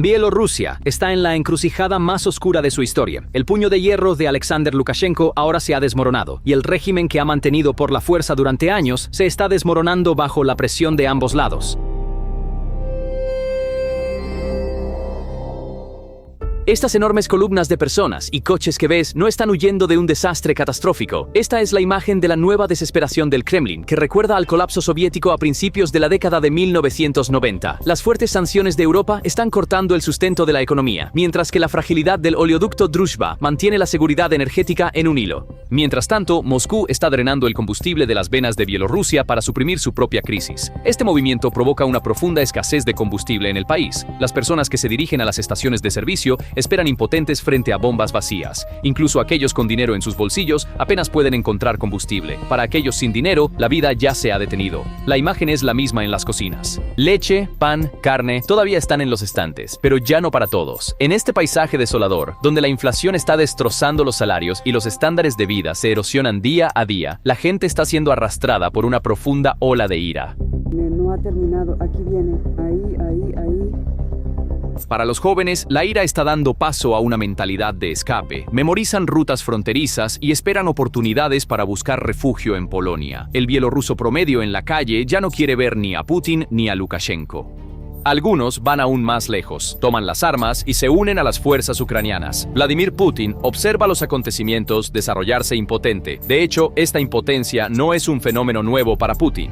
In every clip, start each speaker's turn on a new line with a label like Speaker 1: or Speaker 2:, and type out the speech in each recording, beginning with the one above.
Speaker 1: Bielorrusia está en la encrucijada más oscura de su historia. El puño de hierro de Alexander Lukashenko ahora se ha desmoronado, y el régimen que ha mantenido por la fuerza durante años se está desmoronando bajo la presión de ambos lados. Estas enormes columnas de personas y coches que ves no están huyendo de un desastre catastrófico. Esta es la imagen de la nueva desesperación del Kremlin, que recuerda al colapso soviético a principios de la década de 1990. Las fuertes sanciones de Europa están cortando el sustento de la economía, mientras que la fragilidad del oleoducto Druzhba mantiene la seguridad energética en un hilo. Mientras tanto, Moscú está drenando el combustible de las venas de Bielorrusia para suprimir su propia crisis. Este movimiento provoca una profunda escasez de combustible en el país. Las personas que se dirigen a las estaciones de servicio esperan impotentes frente a bombas vacías. Incluso aquellos con dinero en sus bolsillos apenas pueden encontrar combustible. Para aquellos sin dinero, la vida ya se ha detenido. La imagen es la misma en las cocinas. Leche, pan, carne, todavía están en los estantes, pero ya no para todos. En este paisaje desolador, donde la inflación está destrozando los salarios y los estándares de vida se erosionan día a día, la gente está siendo arrastrada por una profunda ola de ira.
Speaker 2: No ha terminado, aquí viene, ahí.
Speaker 1: Para los jóvenes, la ira está dando paso a una mentalidad de escape. Memorizan rutas fronterizas y esperan oportunidades para buscar refugio en Polonia. El bielorruso promedio en la calle ya no quiere ver ni a Putin ni a Lukashenko. Algunos van aún más lejos, toman las armas y se unen a las fuerzas ucranianas. Vladimir Putin observa los acontecimientos desarrollarse impotente. De hecho, esta impotencia no es un fenómeno nuevo para Putin.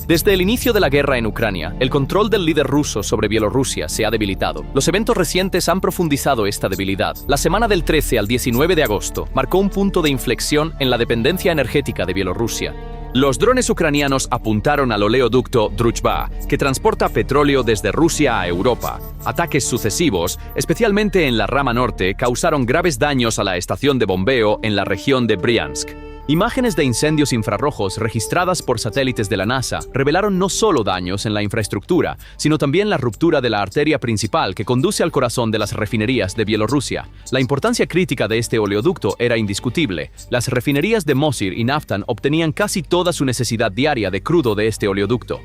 Speaker 1: Desde el inicio de la guerra en Ucrania, el control del líder ruso sobre Bielorrusia se ha debilitado. Los eventos recientes han profundizado esta debilidad. La semana del 13 al 19 de agosto marcó un punto de inflexión en la dependencia energética de Bielorrusia. Los drones ucranianos apuntaron al oleoducto Druzhba, que transporta petróleo desde Rusia a Europa. Ataques sucesivos, especialmente en la rama norte, causaron graves daños a la estación de bombeo en la región de Briansk. Imágenes de incendios infrarrojos registradas por satélites de la NASA revelaron no solo daños en la infraestructura, sino también la ruptura de la arteria principal que conduce al corazón de las refinerías de Bielorrusia. La importancia crítica de este oleoducto era indiscutible. Las refinerías de Mosir y Naftan obtenían casi toda su necesidad diaria de crudo de este oleoducto.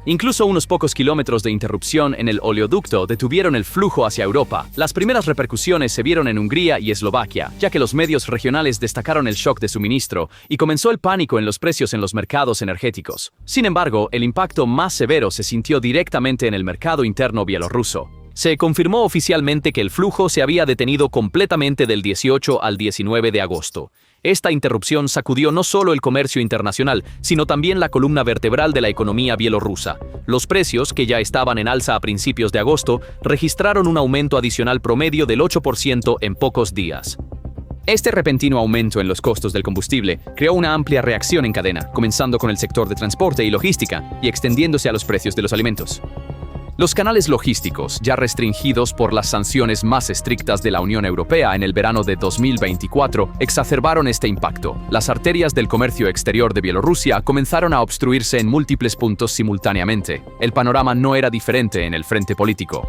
Speaker 1: Incluso unos pocos kilómetros de interrupción en el oleoducto detuvieron el flujo hacia Europa. Las primeras repercusiones se vieron en Hungría y Eslovaquia, ya que los medios regionales destacaron el shock de suministro y comenzó el pánico en los precios en los mercados energéticos. Sin embargo, el impacto más severo se sintió directamente en el mercado interno bielorruso. Se confirmó oficialmente que el flujo se había detenido completamente del 18 al 19 de agosto. Esta interrupción sacudió no solo el comercio internacional, sino también la columna vertebral de la economía bielorrusa. Los precios, que ya estaban en alza a principios de agosto, registraron un aumento adicional promedio del 8% en pocos días. Este repentino aumento en los costos del combustible creó una amplia reacción en cadena, comenzando con el sector de transporte y logística y extendiéndose a los precios de los alimentos. Los canales logísticos, ya restringidos por las sanciones más estrictas de la Unión Europea en el verano de 2024, exacerbaron este impacto. Las arterias del comercio exterior de Bielorrusia comenzaron a obstruirse en múltiples puntos simultáneamente. El panorama no era diferente en el frente político.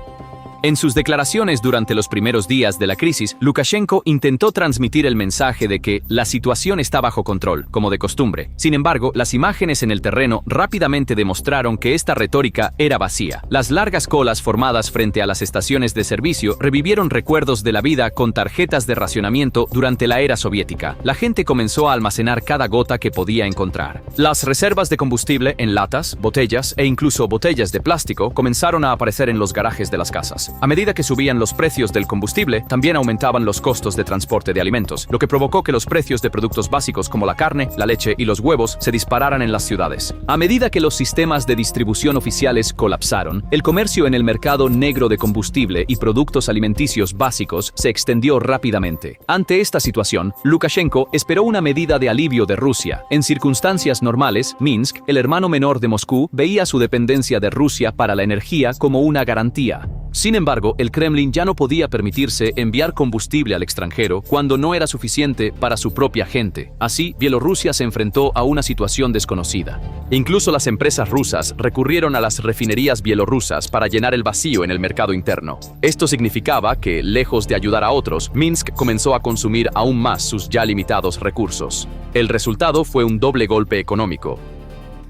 Speaker 1: En sus declaraciones durante los primeros días de la crisis, Lukashenko intentó transmitir el mensaje de que la situación está bajo control, como de costumbre. Sin embargo, las imágenes en el terreno rápidamente demostraron que esta retórica era vacía. Las largas colas formadas frente a las estaciones de servicio revivieron recuerdos de la vida con tarjetas de racionamiento durante la era soviética. La gente comenzó a almacenar cada gota que podía encontrar. Las reservas de combustible en latas, botellas e incluso botellas de plástico comenzaron a aparecer en los garajes de las casas. A medida que subían los precios del combustible, también aumentaban los costos de transporte de alimentos, lo que provocó que los precios de productos básicos como la carne, la leche y los huevos se dispararan en las ciudades. A medida que los sistemas de distribución oficiales colapsaron, el comercio en el mercado negro de combustible y productos alimenticios básicos se extendió rápidamente. Ante esta situación, Lukashenko esperó una medida de alivio de Rusia. En circunstancias normales, Minsk, el hermano menor de Moscú, veía su dependencia de Rusia para la energía como una garantía. Sin embargo, el Kremlin ya no podía permitirse enviar combustible al extranjero cuando no era suficiente para su propia gente. Así, Bielorrusia se enfrentó a una situación desconocida. Incluso las empresas rusas recurrieron a las refinerías bielorrusas para llenar el vacío en el mercado interno. Esto significaba que, lejos de ayudar a otros, Minsk comenzó a consumir aún más sus ya limitados recursos. El resultado fue un doble golpe económico.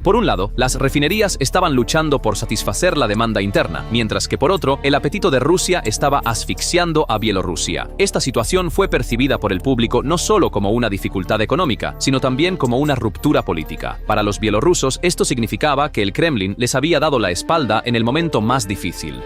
Speaker 1: Por un lado, las refinerías estaban luchando por satisfacer la demanda interna, mientras que por otro, el apetito de Rusia estaba asfixiando a Bielorrusia. Esta situación fue percibida por el público no solo como una dificultad económica, sino también como una ruptura política. Para los bielorrusos, esto significaba que el Kremlin les había dado la espalda en el momento más difícil.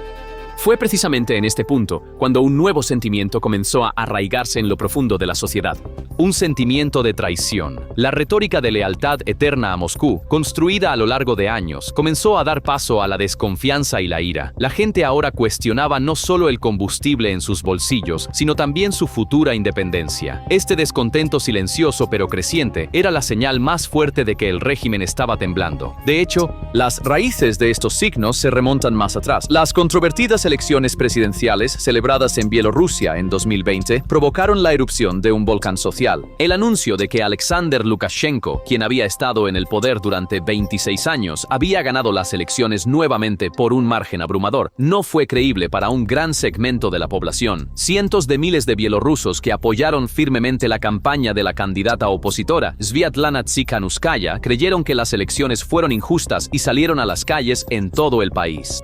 Speaker 1: Fue precisamente en este punto cuando un nuevo sentimiento comenzó a arraigarse en lo profundo de la sociedad. Un sentimiento de traición. La retórica de lealtad eterna a Moscú, construida a lo largo de años, comenzó a dar paso a la desconfianza y la ira. La gente ahora cuestionaba no solo el combustible en sus bolsillos, sino también su futura independencia. Este descontento silencioso pero creciente era la señal más fuerte de que el régimen estaba temblando. De hecho, las raíces de estos signos se remontan más atrás. Las controvertidas elecciones presidenciales celebradas en Bielorrusia en 2020 provocaron la erupción de un volcán social. El anuncio de que Alexander Lukashenko, quien había estado en el poder durante 26 años, había ganado las elecciones nuevamente por un margen abrumador, no fue creíble para un gran segmento de la población. Cientos de miles de bielorrusos que apoyaron firmemente la campaña de la candidata opositora, Sviatlana Tsikhanouskaya, creyeron que las elecciones fueron injustas y salieron a las calles en todo el país.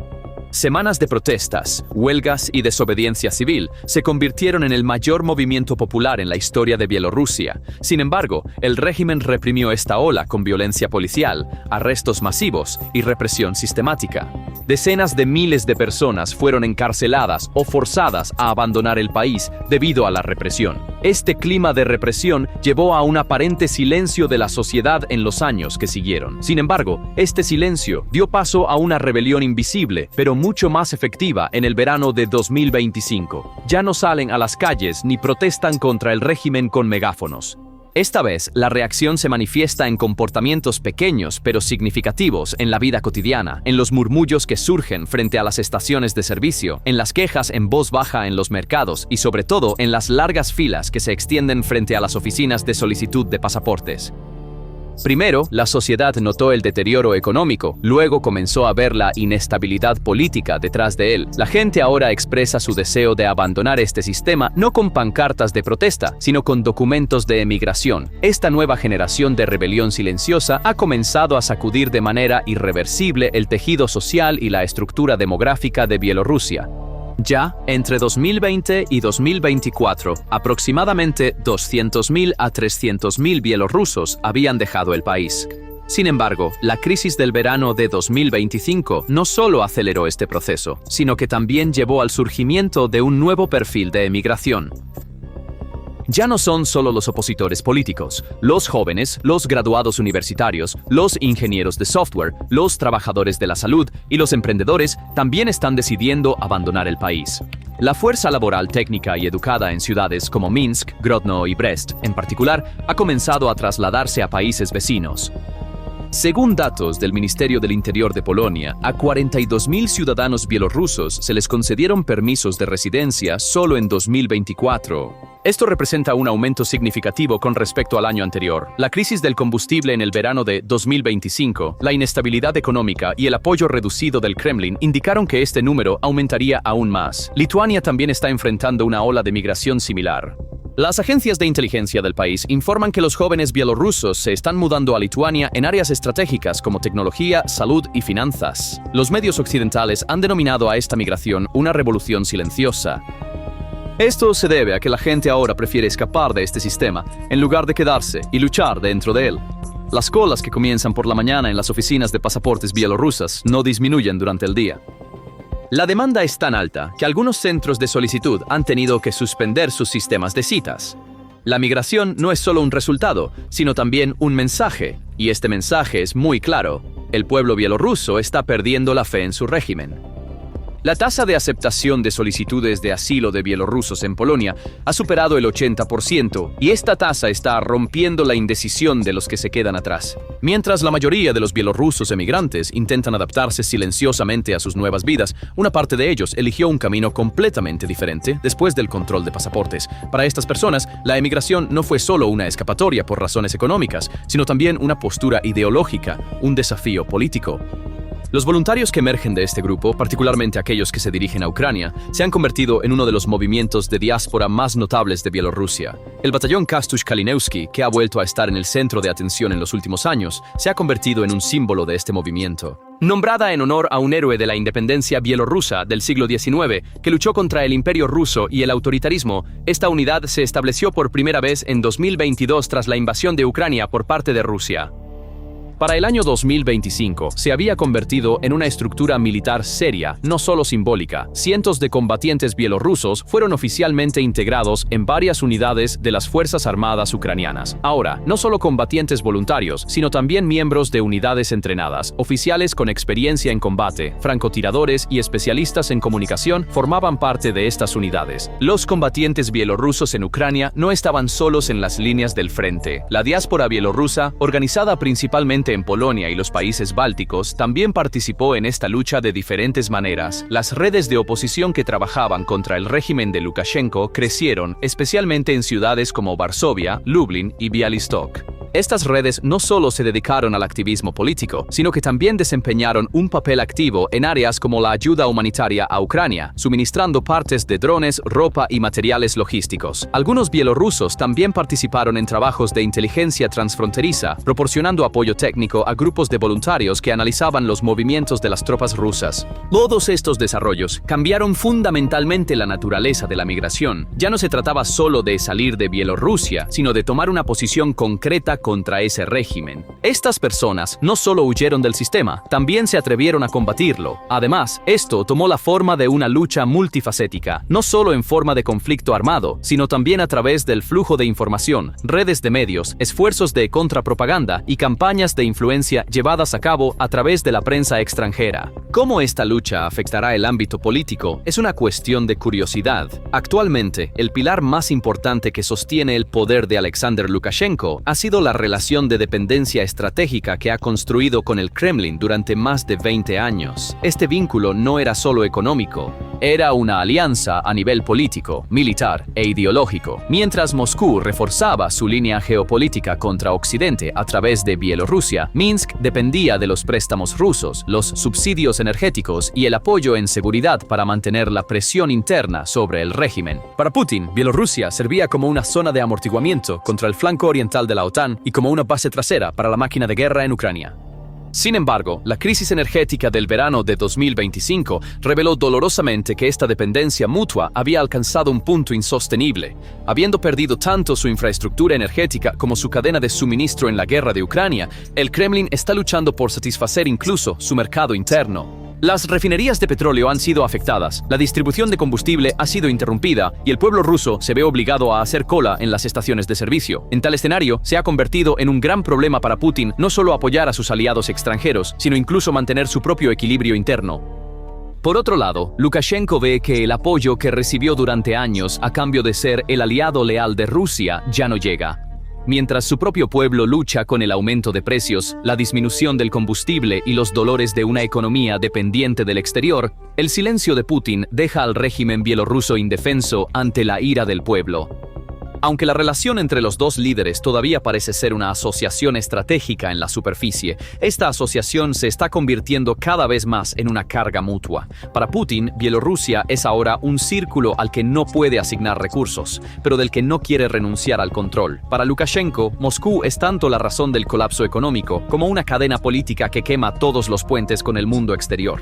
Speaker 1: Semanas de protestas, huelgas y desobediencia civil se convirtieron en el mayor movimiento popular en la historia de Bielorrusia. Sin embargo, el régimen reprimió esta ola con violencia policial, arrestos masivos y represión sistemática. Decenas de miles de personas fueron encarceladas o forzadas a abandonar el país debido a la represión. Este clima de represión llevó a un aparente silencio de la sociedad en los años que siguieron. Sin embargo, este silencio dio paso a una rebelión invisible, pero mucho más efectiva en el verano de 2025. Ya no salen a las calles ni protestan contra el régimen con megáfonos. Esta vez, la reacción se manifiesta en comportamientos pequeños pero significativos en la vida cotidiana, en los murmullos que surgen frente a las estaciones de servicio, en las quejas en voz baja en los mercados y sobre todo en las largas filas que se extienden frente a las oficinas de solicitud de pasaportes. Primero, la sociedad notó el deterioro económico, luego comenzó a ver la inestabilidad política detrás de él. La gente ahora expresa su deseo de abandonar este sistema no con pancartas de protesta, sino con documentos de emigración. Esta nueva generación de rebelión silenciosa ha comenzado a sacudir de manera irreversible el tejido social y la estructura demográfica de Bielorrusia. Ya, entre 2020 y 2024, aproximadamente 200.000 a 300.000 bielorrusos habían dejado el país. Sin embargo, la crisis del verano de 2025 no solo aceleró este proceso, sino que también llevó al surgimiento de un nuevo perfil de emigración. Ya no son solo los opositores políticos, los jóvenes, los graduados universitarios, los ingenieros de software, los trabajadores de la salud y los emprendedores también están decidiendo abandonar el país. La fuerza laboral técnica y educada en ciudades como Minsk, Grodno y Brest, en particular, ha comenzado a trasladarse a países vecinos. Según datos del Ministerio del Interior de Polonia, a 42.000 ciudadanos bielorrusos se les concedieron permisos de residencia solo en 2024. Esto representa un aumento significativo con respecto al año anterior. La crisis del combustible en el verano de 2025, la inestabilidad económica y el apoyo reducido del Kremlin indicaron que este número aumentaría aún más. Lituania también está enfrentando una ola de migración similar. Las agencias de inteligencia del país informan que los jóvenes bielorrusos se están mudando a Lituania en áreas estratégicas como tecnología, salud y finanzas. Los medios occidentales han denominado a esta migración una revolución silenciosa. Esto se debe a que la gente ahora prefiere escapar de este sistema en lugar de quedarse y luchar dentro de él. Las colas que comienzan por la mañana en las oficinas de pasaportes bielorrusas no disminuyen durante el día. La demanda es tan alta que algunos centros de solicitud han tenido que suspender sus sistemas de citas. La migración no es solo un resultado, sino también un mensaje, y este mensaje es muy claro. El pueblo bielorruso está perdiendo la fe en su régimen. La tasa de aceptación de solicitudes de asilo de bielorrusos en Polonia ha superado el 80%, y esta tasa está rompiendo la indecisión de los que se quedan atrás. Mientras la mayoría de los bielorrusos emigrantes intentan adaptarse silenciosamente a sus nuevas vidas, una parte de ellos eligió un camino completamente diferente después del control de pasaportes. Para estas personas, la emigración no fue solo una escapatoria por razones económicas, sino también una postura ideológica, un desafío político. Los voluntarios que emergen de este grupo, particularmente aquellos que se dirigen a Ucrania, se han convertido en uno de los movimientos de diáspora más notables de Bielorrusia. El batallón Kastush Kalinowski, que ha vuelto a estar en el centro de atención en los últimos años, se ha convertido en un símbolo de este movimiento. Nombrada en honor a un héroe de la independencia bielorrusa del siglo XIX que luchó contra el Imperio ruso y el autoritarismo, esta unidad se estableció por primera vez en 2022 tras la invasión de Ucrania por parte de Rusia. Para el año 2025, se había convertido en una estructura militar seria, no solo simbólica. Cientos de combatientes bielorrusos fueron oficialmente integrados en varias unidades de las Fuerzas Armadas ucranianas. Ahora, no solo combatientes voluntarios, sino también miembros de unidades entrenadas, oficiales con experiencia en combate, francotiradores y especialistas en comunicación formaban parte de estas unidades. Los combatientes bielorrusos en Ucrania no estaban solos en las líneas del frente. La diáspora bielorrusa, organizada principalmente en Polonia y los países bálticos, también participó en esta lucha de diferentes maneras. Las redes de oposición que trabajaban contra el régimen de Lukashenko crecieron, especialmente en ciudades como Varsovia, Lublin y Białystok. Estas redes no solo se dedicaron al activismo político, sino que también desempeñaron un papel activo en áreas como la ayuda humanitaria a Ucrania, suministrando partes de drones, ropa y materiales logísticos. Algunos bielorrusos también participaron en trabajos de inteligencia transfronteriza, proporcionando apoyo técnico a grupos de voluntarios que analizaban los movimientos de las tropas rusas. Todos estos desarrollos cambiaron fundamentalmente la naturaleza de la migración. Ya no se trataba solo de salir de Bielorrusia, sino de tomar una posición concreta contra ese régimen. Estas personas no solo huyeron del sistema, también se atrevieron a combatirlo. Además, esto tomó la forma de una lucha multifacética, no solo en forma de conflicto armado, sino también a través del flujo de información, redes de medios, esfuerzos de contrapropaganda y campañas de influencia llevadas a cabo a través de la prensa extranjera. ¿Cómo esta lucha afectará el ámbito político? Es una cuestión de curiosidad. Actualmente, el pilar más importante que sostiene el poder de Alexander Lukashenko ha sido la relación de dependencia estratégica que ha construido con el Kremlin durante más de 20 años. Este vínculo no era solo económico, era una alianza a nivel político, militar e ideológico. Mientras Moscú reforzaba su línea geopolítica contra Occidente a través de Bielorrusia, Minsk dependía de los préstamos rusos, los subsidios energéticos y el apoyo en seguridad para mantener la presión interna sobre el régimen. Para Putin, Bielorrusia servía como una zona de amortiguamiento contra el flanco oriental de la OTAN y como una base trasera para la máquina de guerra en Ucrania. Sin embargo, la crisis energética del verano de 2025 reveló dolorosamente que esta dependencia mutua había alcanzado un punto insostenible. Habiendo perdido tanto su infraestructura energética como su cadena de suministro en la guerra de Ucrania, el Kremlin está luchando por satisfacer incluso su mercado interno. Las refinerías de petróleo han sido afectadas, la distribución de combustible ha sido interrumpida y el pueblo ruso se ve obligado a hacer cola en las estaciones de servicio. En tal escenario, se ha convertido en un gran problema para Putin no solo apoyar a sus aliados extranjeros, sino incluso mantener su propio equilibrio interno. Por otro lado, Lukashenko ve que el apoyo que recibió durante años a cambio de ser el aliado leal de Rusia ya no llega. Mientras su propio pueblo lucha con el aumento de precios, la disminución del combustible y los dolores de una economía dependiente del exterior, el silencio de Putin deja al régimen bielorruso indefenso ante la ira del pueblo. Aunque la relación entre los dos líderes todavía parece ser una asociación estratégica en la superficie, esta asociación se está convirtiendo cada vez más en una carga mutua. Para Putin, Bielorrusia es ahora un círculo al que no puede asignar recursos, pero del que no quiere renunciar al control. Para Lukashenko, Moscú es tanto la razón del colapso económico como una cadena política que quema todos los puentes con el mundo exterior.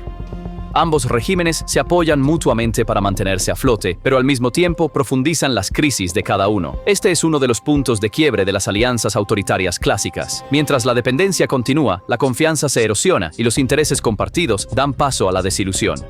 Speaker 1: Ambos regímenes se apoyan mutuamente para mantenerse a flote, pero al mismo tiempo profundizan las crisis de cada uno. Este es uno de los puntos de quiebre de las alianzas autoritarias clásicas. Mientras la dependencia continúa, la confianza se erosiona y los intereses compartidos dan paso a la desilusión.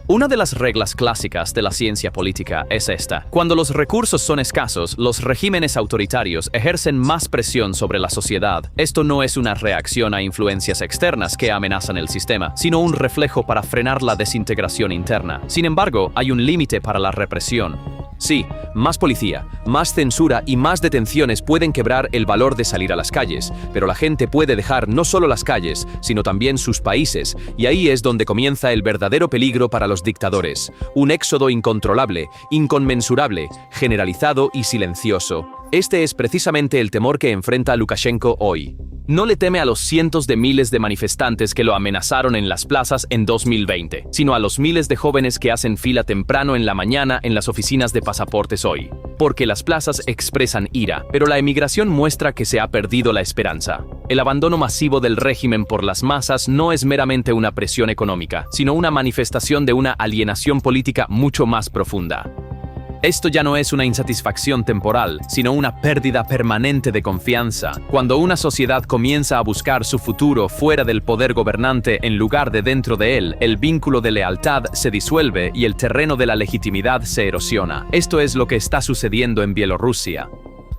Speaker 1: Una de las reglas clásicas de la ciencia política es esta. Cuando los recursos son escasos, los regímenes autoritarios ejercen más presión sobre la sociedad. Esto no es una reacción a influencias externas que amenazan el sistema, sino un reflejo para frenar la desintegración interna. Sin embargo, hay un límite para la represión. Sí, más policía, más censura y más detenciones pueden quebrar el valor de salir a las calles, pero la gente puede dejar no solo las calles, sino también sus países, y ahí es donde comienza el verdadero peligro para los dictadores, un éxodo incontrolable, inconmensurable, generalizado y silencioso. Este es precisamente el temor que enfrenta Lukashenko hoy. No le teme a los cientos de miles de manifestantes que lo amenazaron en las plazas en 2020, sino a los miles de jóvenes que hacen fila temprano en la mañana en las oficinas de pasaportes hoy. Porque las plazas expresan ira, pero la emigración muestra que se ha perdido la esperanza. El abandono masivo del régimen por las masas no es meramente una presión económica, sino una manifestación de una alienación política mucho más profunda. Esto ya no es una insatisfacción temporal, sino una pérdida permanente de confianza. Cuando una sociedad comienza a buscar su futuro fuera del poder gobernante en lugar de dentro de él, el vínculo de lealtad se disuelve y el terreno de la legitimidad se erosiona. Esto es lo que está sucediendo en Bielorrusia.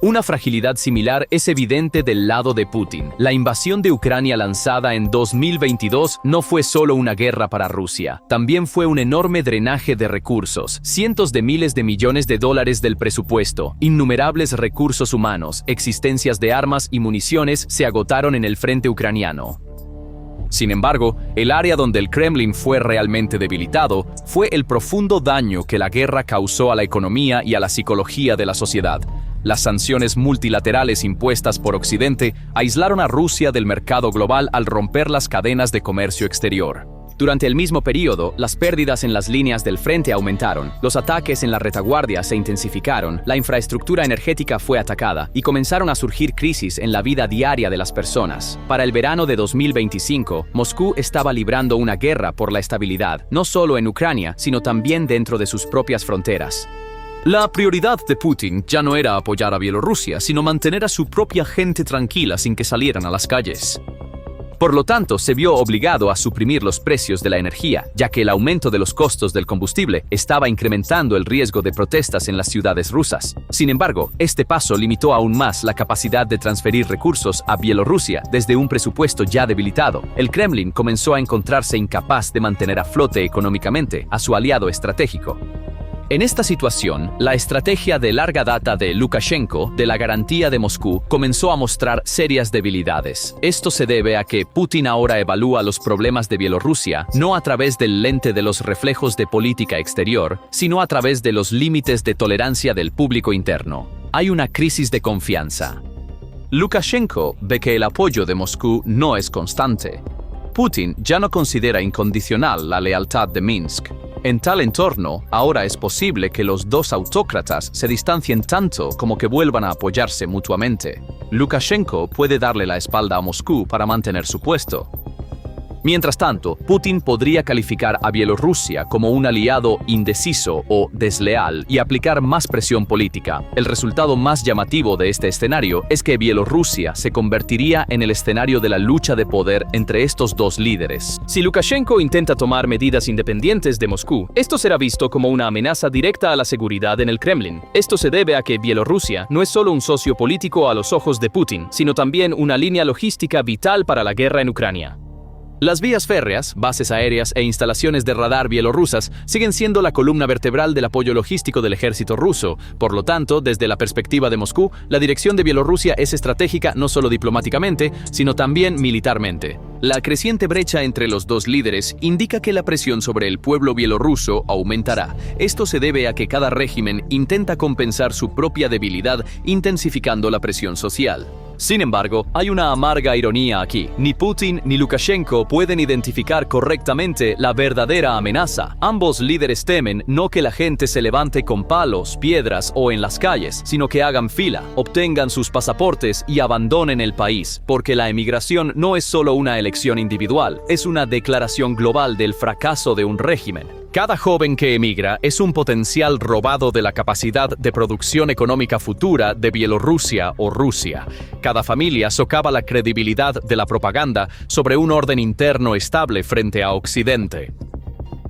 Speaker 1: Una fragilidad similar es evidente del lado de Putin. La invasión de Ucrania lanzada en 2022 no fue solo una guerra para Rusia, también fue un enorme drenaje de recursos, cientos de miles de millones de dólares del presupuesto, innumerables recursos humanos, existencias de armas y municiones se agotaron en el frente ucraniano. Sin embargo, el área donde el Kremlin fue realmente debilitado fue el profundo daño que la guerra causó a la economía y a la psicología de la sociedad. Las sanciones multilaterales impuestas por Occidente aislaron a Rusia del mercado global al romper las cadenas de comercio exterior. Durante el mismo periodo, las pérdidas en las líneas del frente aumentaron, los ataques en la retaguardia se intensificaron, la infraestructura energética fue atacada y comenzaron a surgir crisis en la vida diaria de las personas. Para el verano de 2025, Moscú estaba librando una guerra por la estabilidad, no solo en Ucrania, sino también dentro de sus propias fronteras. La prioridad de Putin ya no era apoyar a Bielorrusia, sino mantener a su propia gente tranquila sin que salieran a las calles. Por lo tanto, se vio obligado a suprimir los precios de la energía, ya que el aumento de los costos del combustible estaba incrementando el riesgo de protestas en las ciudades rusas. Sin embargo, este paso limitó aún más la capacidad de transferir recursos a Bielorrusia desde un presupuesto ya debilitado. El Kremlin comenzó a encontrarse incapaz de mantener a flote económicamente a su aliado estratégico. En esta situación, la estrategia de larga data de Lukashenko de la garantía de Moscú comenzó a mostrar serias debilidades. Esto se debe a que Putin ahora evalúa los problemas de Bielorrusia no a través del lente de los reflejos de política exterior, sino a través de los límites de tolerancia del público interno. Hay una crisis de confianza. Lukashenko ve que el apoyo de Moscú no es constante. Putin ya no considera incondicional la lealtad de Minsk. En tal entorno, ahora es posible que los dos autócratas se distancien tanto como que vuelvan a apoyarse mutuamente. Lukashenko puede darle la espalda a Moscú para mantener su puesto. Mientras tanto, Putin podría calificar a Bielorrusia como un aliado indeciso o desleal y aplicar más presión política. El resultado más llamativo de este escenario es que Bielorrusia se convertiría en el escenario de la lucha de poder entre estos dos líderes. Si Lukashenko intenta tomar medidas independientes de Moscú, esto será visto como una amenaza directa a la seguridad en el Kremlin. Esto se debe a que Bielorrusia no es solo un socio político a los ojos de Putin, sino también una línea logística vital para la guerra en Ucrania. Las vías férreas, bases aéreas e instalaciones de radar bielorrusas siguen siendo la columna vertebral del apoyo logístico del ejército ruso. Por lo tanto, desde la perspectiva de Moscú, la dirección de Bielorrusia es estratégica no solo diplomáticamente, sino también militarmente. La creciente brecha entre los dos líderes indica que la presión sobre el pueblo bielorruso aumentará. Esto se debe a que cada régimen intenta compensar su propia debilidad intensificando la presión social. Sin embargo, hay una amarga ironía aquí. Ni Putin ni Lukashenko pueden identificar correctamente la verdadera amenaza. Ambos líderes temen no que la gente se levante con palos, piedras o en las calles, sino que hagan fila, obtengan sus pasaportes y abandonen el país, porque la emigración no es solo una elección individual, es una declaración global del fracaso de un régimen. Cada joven que emigra es un potencial robado de la capacidad de producción económica futura de Bielorrusia o Rusia. Cada familia socava la credibilidad de la propaganda sobre un orden interno estable frente a Occidente.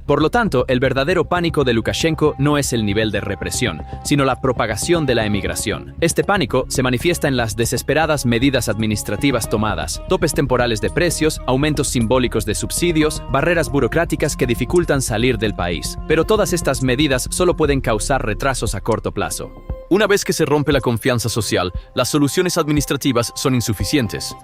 Speaker 1: Por lo tanto, el verdadero pánico de Lukashenko no es el nivel de represión, sino la propagación de la emigración. Este pánico se manifiesta en las desesperadas medidas administrativas tomadas, topes temporales de precios, aumentos simbólicos de subsidios, barreras burocráticas que dificultan salir del país. Pero todas estas medidas solo pueden causar retrasos a corto plazo. Una vez que se rompe la confianza social, las soluciones administrativas son insuficientes.